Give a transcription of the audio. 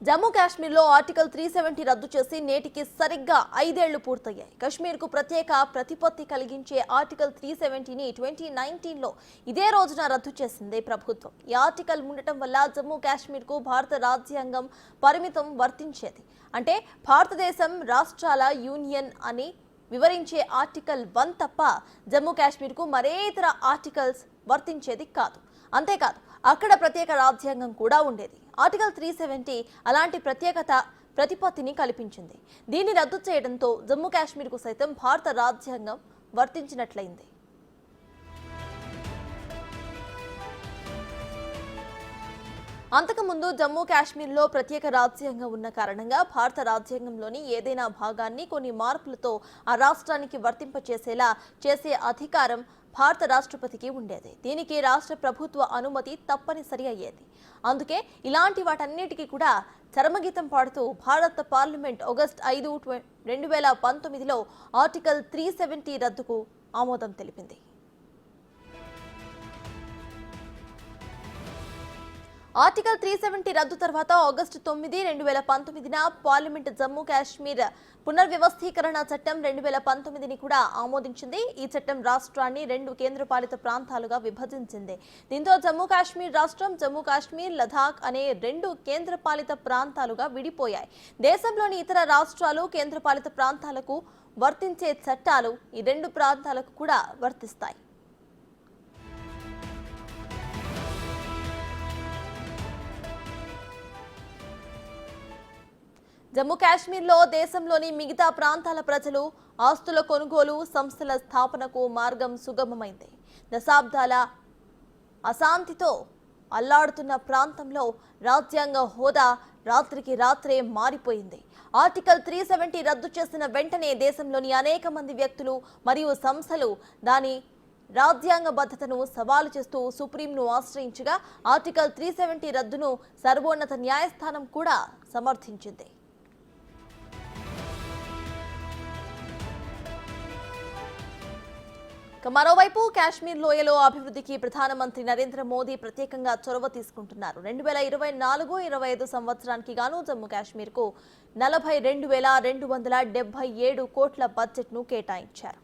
జమ్మూ కాశ్మీర్లో ఆర్టికల్ 370 రద్దు చేసి నేటికి సరిగ్గా 5 ఏళ్లు పూర్తయ్యాయి. కశ్మీర్కు ప్రత్యేక ప్రతిపత్తి కలిగించే ఆర్టికల్ 370ని 2019లో ఇదే రోజున రద్దు చేసింది ప్రభుత్వం. ఈ ఆర్టికల్ ఉండటం వల్ల జమ్మూ కాశ్మీర్కు భారత రాజ్యాంగం పరిమితం వర్తించేది. అంటే భారతదేశం రాష్ట్రాల యూనియన్ అని వివరించే ఆర్టికల్ 1 తప్ప జమ్మూ కాశ్మీర్కు మరే ఇతర ఆర్టికల్స్ వర్తించేది కాదు. అంతేకాదు అక్కడ ప్రత్యేక రాజ్యాంగం కూడా ఉండేది. ఆర్టికల్ 370 అలాంటి ప్రతిపత్తిని కల్పించింది. దీన్ని రద్దు చేయడంతో జమ్మూ కాశ్మీర్కు సైతం భారత రాజ్యాంగం వర్తించినట్లయింది. అంతకుముందు జమ్మూ కాశ్మీర్లో ప్రత్యేక రాజ్యాంగం ఉన్న కారణంగా భారత రాజ్యాంగంలోని ఏదైనా భాగాన్ని కొన్ని మార్పులతో ఆ రాష్ట్రానికి వర్తింపచేసేలా చేసే అధికారం భారత రాష్ట్రపతికి ఉండేది. దీనికి రాష్ట్ర ప్రభుత్వ అనుమతి తప్పనిసరి అయ్యేది. అందుకే ఇలాంటి వాటన్నిటికీ కూడా చరమగీతం పాడుతూ భారత పార్లమెంట్ ఆగస్టు 5, 2019లో ఆర్టికల్ 370 రద్దుకు ఆమోదం తెలిపింది. ఆర్టికల్ 370 రద్దు తర్వాత ఆగస్టు 9, 2019న పార్లమెంట్ జమ్మూ కాశ్మీర్ పునర్వ్యవస్థీకరణ చట్టం 2019ని కూడా ఆమోదించింది. ఈ చట్టం రాష్ట్రాన్ని 2 కేంద్రపాలిత ప్రాంతాలుగా విభజించింది. దీంతో జమ్మూ కాశ్మీర్ రాష్ట్రం, జమ్మూ కాశ్మీర్, లదాఖ్ అనే 2 కేంద్రపాలిత ప్రాంతాలుగా విడిపోయాయి. దేశంలోని ఇతర రాష్ట్రాలు, కేంద్రపాలిత ప్రాంతాలకు వర్తించే చట్టాలు ఈ 2 ప్రాంతాలకు కూడా వర్తిస్తాయి. జమ్మూ కాశ్మీర్లో దేశంలోని మిగతా ప్రాంతాల ప్రజలు ఆస్తుల కొనుగోలు, సంస్థల స్థాపనకు మార్గం సుగమమైంది. దశాబ్దాల అశాంతితో అల్లాడుతున్న ప్రాంతంలో రాజ్యాంగ హోదా రాత్రికి రాత్రే మారిపోయింది. ఆర్టికల్ 370 రద్దు చేసిన వెంటనే దేశంలోని అనేక మంది వ్యక్తులు మరియు సంస్థలు దాని రాజ్యాంగబద్ధతను సవాలు చేస్తూ సుప్రీంను ఆశ్రయించగా ఆర్టికల్ 370 రద్దును సర్వోన్నత న్యాయస్థానం కూడా సమర్థించింది. మరోవైపు కాశ్మీర్ లోయలో అభివృద్ధికి ప్రధానమంత్రి నరేంద్ర మోదీ ప్రత్యేకంగా చొరవ తీసుకుంటున్నారు. 2024-25 సంవత్సరానికి గాను జమ్మూ కాశ్మీర్కు 42,277 కోట్ల బడ్జెట్ను కేటాయించారు.